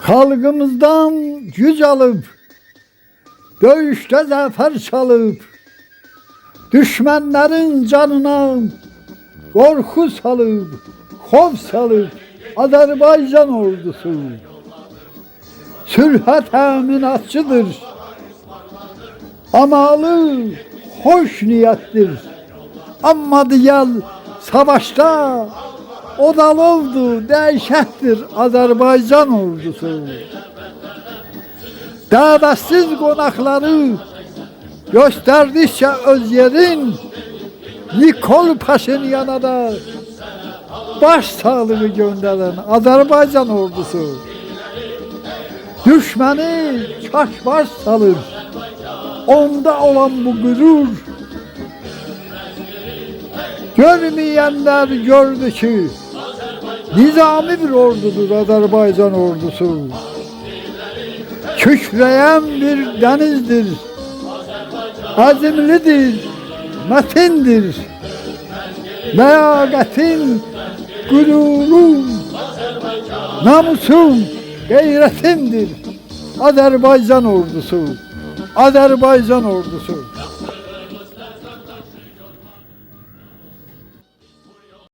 Halkımızdan güc alıp, döyüşte zafer çalıp, düşmanların canına korku salıp, xof salıp, Azerbaycan ordusu sülhə təminatçıdır. Amalı hoş niyettir. Amma diyal savaşta odalovdu, dəhşətdir Azerbaycan ordusu. Dəvətsiz qonaqları göstərdikcə öz yerin, Nikol Paşinyana da baş sağlığı göndərən Azerbaycan ordusu düşməni çaşbaş salır. Onda olan bu gurur görmeyenler gördü ki nizami bir ordudur Azerbaycan ordusu. Kükreyen bir denizdir, azimlidir, metindir. Liyakatin, gururun, namusun, gayretindir Azerbaycan ordusu. Azerbaycan ordusu.